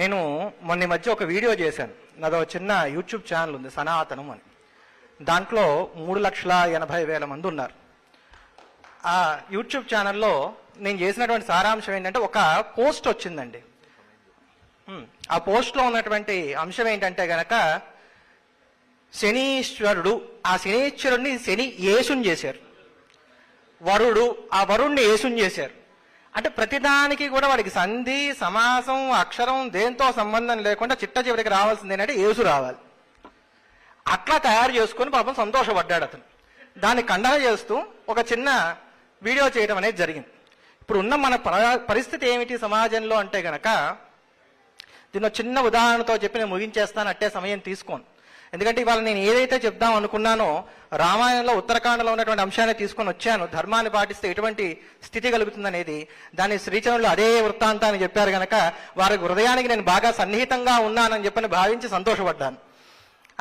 నేను మొన్న మధ్య ఒక వీడియో చేశాను. నాదో చిన్న యూట్యూబ్ ఛానల్ ఉంది, సనాతనం అని. దాంట్లో 3,80,000 మంది ఉన్నారు. ఆ యూట్యూబ్ ఛానల్లో నేను చేసినటువంటి సారాంశం ఏంటంటే, ఒక పోస్ట్ వచ్చిందండి. ఆ పోస్ట్లో ఉన్నటువంటి అంశం ఏంటంటే గనక, శనీశ్వరుడు, ఆ శనీశ్వరుడిని శని యేసుని చేశారు. వరుడు, ఆ వరుణ్ణి యేసుని చేశారు. అంటే ప్రతిదానికి కూడా వాడికి సంధి, సమాసం, అక్షరం దేంతో సంబంధం లేకుండా చిట్ట చివరికి రావాల్సింది ఏంటంటే యేసు రావాలి. అట్లా తయారు చేసుకుని పాపం సంతోషపడ్డాడు అతను. దాన్ని ఖండన చేస్తూ ఒక చిన్న వీడియో చేయడం అనేది జరిగింది. ఇప్పుడు ఉన్న మన పరిస్థితి ఏమిటి సమాజంలో అంటే గనక, దీన్ని చిన్న ఉదాహరణతో చెప్పి నేను ముగించేస్తాను, అట్టే సమయం తీసుకోను. ఎందుకంటే ఇవాళ నేను ఏదైతే చెప్దాం అనుకున్నానో, రామాయణంలో ఉత్తరాఖండలో ఉన్నటువంటి అంశాన్ని తీసుకొని వచ్చాను. ధర్మాన్ని పాటిస్తే ఎటువంటి స్థితి కలుగుతుందనేది, దాన్ని శ్రీచరణులు అదే వృత్తాంతాన్ని చెప్పారు కనుక వారి హృదయానికి నేను బాగా సన్నిహితంగా ఉన్నానని చెప్పని భావించి సంతోషపడ్డాను.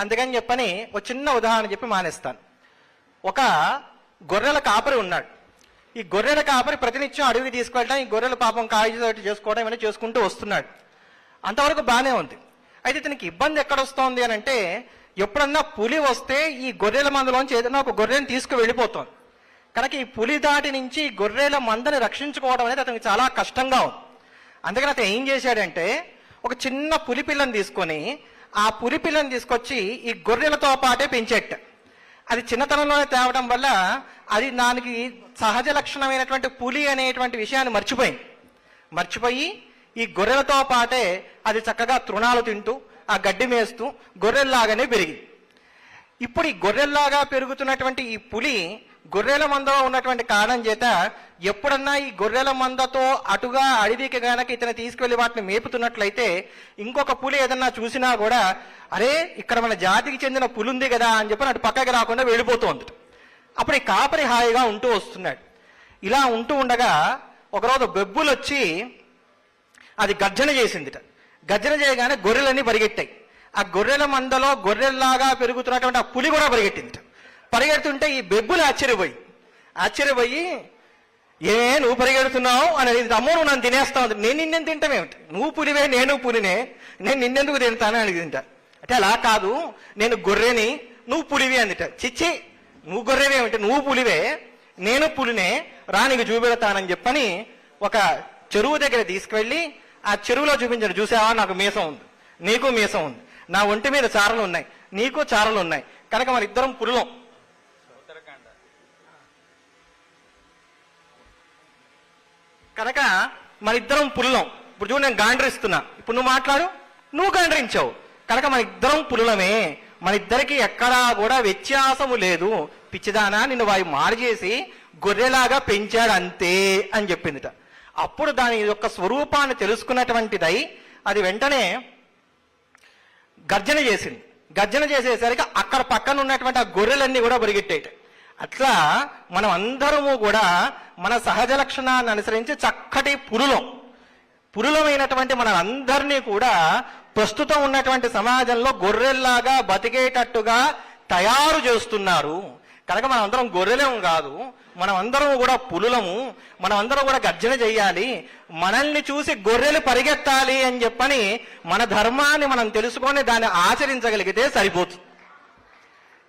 అందుకని చెప్పని ఒక చిన్న ఉదాహరణ చెప్పి మానేస్తాను. ఒక గొర్రెల కాపరి ఉన్నాడు. ఈ గొర్రెల కాపరి ప్రతినిత్యం అడవికి తీసుకెళ్ళడం, ఈ గొర్రెల పాపం కాయతోటి చేసుకోవడం ఇవన్నీ చేసుకుంటూ వస్తున్నాడు. అంతవరకు బాగానే ఉంది. అయితే ఇతనికి ఇబ్బంది ఎక్కడొస్తోంది అని అంటే, ఎప్పుడన్నా పులి వస్తే ఈ గొర్రెల మందలోంచి ఏదైనా ఒక గొర్రెని తీసుకు వెళ్ళిపోతుంది కనుక ఈ పులి దాటి నుంచి గొర్రెల మందని రక్షించుకోవడం అనేది అతనికి చాలా కష్టంగా ఉంది. అందుకని అతను ఏం చేశాడంటే, ఒక చిన్న పులి పిల్లని తీసుకొని ఆ పులి పిల్లని తీసుకొచ్చి ఈ గొర్రెలతో పాటే పెంచేట. అది చిన్నతనంలోనే తేవడం వల్ల అది దానికి సహజ లక్షణమైనటువంటి పులి అనేటువంటి విషయాన్ని మర్చిపోయి ఈ గొర్రెలతో పాటే అది చక్కగా తృణాలు తింటూ ఆ గడ్డి మేస్తూ గొర్రెల్లాగానే పెరిగింది. ఇప్పుడు ఈ గొర్రెల్లాగా పెరుగుతున్నటువంటి ఈ పులి గొర్రెల మందలో ఉన్నటువంటి కారణం చేత ఎప్పుడన్నా ఈ గొర్రెల మందతో అటుగా అడవికి గనక ఇతను తీసుకువెళ్ళి వాటిని మేపుతున్నట్లయితే ఇంకొక పులి ఏదన్నా చూసినా కూడా, అరే ఇక్కడ మన జాతికి చెందిన పులి ఉంది కదా అని చెప్పి అటు పక్కకి రాకుండా వెళ్ళిపోతుంది. అప్పుడు ఈ కాపరి హాయిగా ఉంటూ వస్తున్నాడు. ఇలా ఉంటూ ఉండగా ఒకరోజు బెబ్బులు వచ్చి అది గర్జన చేసిందిట. గర్జన చేయగానే గొర్రెలన్నీ పరిగెట్టాయి. ఆ గొర్రెల మందలో గొర్రెల్లాగా పెరుగుతున్నటువంటి ఆ పులి కూడా పరిగెట్టిందిట. పరిగెడుతుంటే ఈ బెబ్బులు ఆశ్చర్యపోయి నువ్వు పరిగెడుతున్నావు అనేది, అమ్మో నువ్వు నన్ను తినేస్తావు, నేను నిన్నెందుకు తింటామేమిటి, నువ్వు పులివే నేను పులినే, నేను నిన్నెందుకు తింటాను అని తింటా. అంటే అలా కాదు, నేను గొర్రెని నువ్వు పులివి అందిట. చిచ్చి, నువ్వు గొర్రెవేమిటి, నువ్వు పులివే నేను పులినే, రానికి చూపెడతానని చెప్పని ఒక చెరువు దగ్గర తీసుకువెళ్ళి ఆ చెరువులో చూపించాడు. చూసావా, నాకు మీసం ఉంది, నీకు మీసం ఉంది, నా ఒంటి మీద చారలు ఉన్నాయి, నీకు చారలు ఉన్నాయి, కనుక మన ఇద్దరం పులులం. కనుక మన ఇద్దరం పులులం. ఇప్పుడు చూడు, నేను గాండ్రిస్తున్నా, ఇప్పుడు నువ్వు మాట్లాడు, నువ్వు గాండ్రించావు, కనుక మన ఇద్దరం పులులమే, మన ఇద్దరికి ఎక్కడా కూడా వ్యత్యాసము లేదు. పిచ్చిదానా, నిన్ను వాయి మారు చేసి గొర్రెలాగా పెంచాడు అంతే అని చెప్పిందిట. అప్పుడు దాని యొక్క స్వరూపాన్ని తెలుసుకున్నటువంటిదై అది వెంటనే గర్జన చేసింది. గర్జన చేసేసరికి అక్కడ పక్కన ఉన్నటువంటి ఆ గొర్రెలన్నీ కూడా పరిగెట్టేట. అట్లా మనం అందరము కూడా మన సహజ లక్షణాన్ని అనుసరించి చక్కటి పురులమైనటువంటి మన అందరినీ కూడా ప్రస్తుతం ఉన్నటువంటి సమాజంలో గొర్రెల్లాగా బతికేటట్టుగా తయారు చేస్తున్నారు. కనుక మనం అందరం గొర్రెలేం కాదు, మనం అందరం కూడా పులులము, మనం అందరం కూడా గర్జన చెయ్యాలి, మనల్ని చూసి గొర్రెలు పరిగెత్తాలి అని చెప్పని మన ధర్మాన్ని మనం తెలుసుకొని దాన్ని ఆచరించగలిగితే సరిపోతుంది.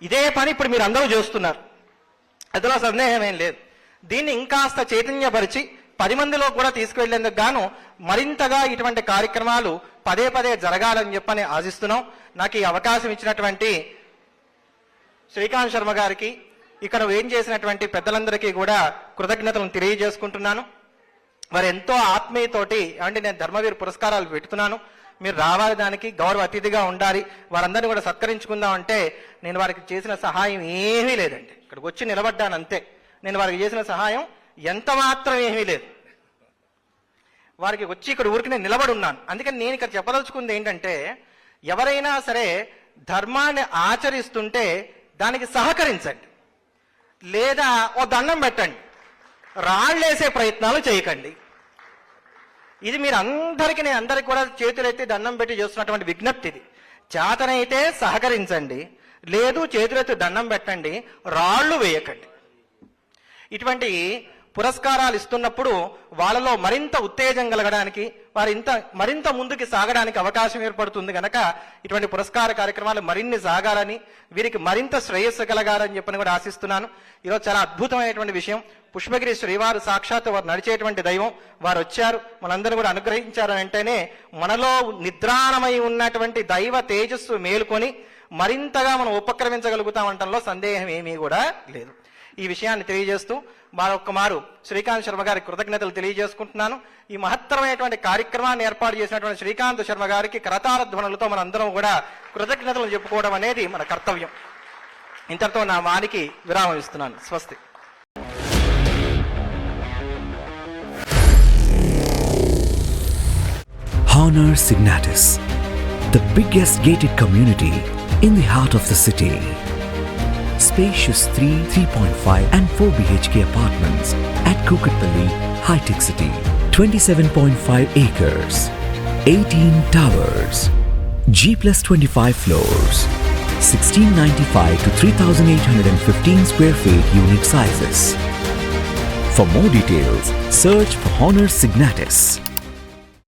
ఇదే పని ఇప్పుడు మీరు అందరూ చేస్తున్నారు, అందులో సందేహం ఏం లేదు. దీన్ని ఇంకాస్త చైతన్యపరిచి 10 మందిలో కూడా తీసుకువెళ్లేందుకు గాను మరింతగా ఇటువంటి కార్యక్రమాలు పదే జరగాలని చెప్పని ఆశిస్తున్నాం. నాకు ఈ అవకాశం ఇచ్చినటువంటి శ్రీకాంత్ శర్మ గారికి, ఇక్కడ ఏం చేసినటువంటి పెద్దలందరికీ కూడా కృతజ్ఞతలను తెలియజేసుకుంటున్నాను. వారు ఎంతో ఆత్మీయతోటి, అంటే నేను ధర్మవీర్ పురస్కారాలు పెడుతున్నాను, మీరు రావాలి, దానికి గౌరవ అతిథిగా ఉండాలి, వారందరినీ కూడా సత్కరించుకుందాం అంటే నేను వారికి చేసిన సహాయం ఏమీ లేదండి. ఇక్కడికి వచ్చి నిలబడ్డాను అంతే. నేను వారికి చేసిన సహాయం ఎంత మాత్రం ఏమీ లేదు. వారికి వచ్చి ఇక్కడ ఊరికి నేను నిలబడి ఉన్నాను. అందుకని నేను ఇక్కడ చెప్పదలుచుకుంది ఏంటంటే, ఎవరైనా సరే ధర్మాన్ని ఆచరిస్తుంటే దానికి సహకరించండి, లేదా ఓ దండం పెట్టండి, రాళ్ళేసే ప్రయత్నాలు చేయకండి. ఇది మీరు అందరికీ, నేను అందరికి కూడా చేతులెత్తి దండం పెట్టి చేస్తున్నటువంటి విజ్ఞప్తి ఇది. చేతనైతే సహకరించండి, లేదు చేతులెత్తి దండం పెట్టండి, రాళ్ళు వేయకండి. ఇటువంటి పురస్కారాలు ఇస్తున్నప్పుడు వాళ్ళలో మరింత ఉత్తేజం కలగడానికి వారు మరింత ముందుకు సాగడానికి అవకాశం ఏర్పడుతుంది కనుక ఇటువంటి పురస్కార కార్యక్రమాలు మరిన్ని సాగాలని వీరికి మరింత శ్రేయస్సు కలగాలని చెప్పని కూడా ఆశిస్తున్నాను. ఈరోజు చాలా అద్భుతమైనటువంటి విషయం. పుష్పగిరి శ్రీవారు సాక్షాత్ వారు నడిచేటువంటి దైవం. వారు వచ్చారు, మనందరూ కూడా అనుగ్రహించారని అంటేనే మనలో నిద్రాణమై ఉన్నటువంటి దైవ తేజస్సు మేలుకొని మరింతగా మనం ఉపక్రమించగలుగుతామంటంలో సందేహం ఏమీ కూడా లేదు. ఈ విషయాన్ని తెలియజేస్తూ మరొక్క మారు శ్రీకాంత్ శర్మ గారికి కృతజ్ఞతలు తెలియజేసుకుంటున్నాను. ఈ మహత్తరమైనటువంటి కార్యక్రమాన్ని ఏర్పాటు చేసినటువంటి శ్రీకాంత్ శర్మ గారికి కరతాళ ధ్వనులతో మన అందరం కూడా కృతజ్ఞతలు చెప్పుకోవడం అనేది మన కర్తవ్యం. ఇంతటితో నా వానికి విరామం ఇస్తున్నాను. స్వస్తి. Honor Signatus, the biggest gated community in the heart of the city. Spacious 3, 3.5 and 4 BHK apartments at Kukatpalli, High-Tech City. 27.5 acres, 18 towers, G+25 floors, 1695 to 3815 square feet unit sizes. For more details, search for Honor Signatus.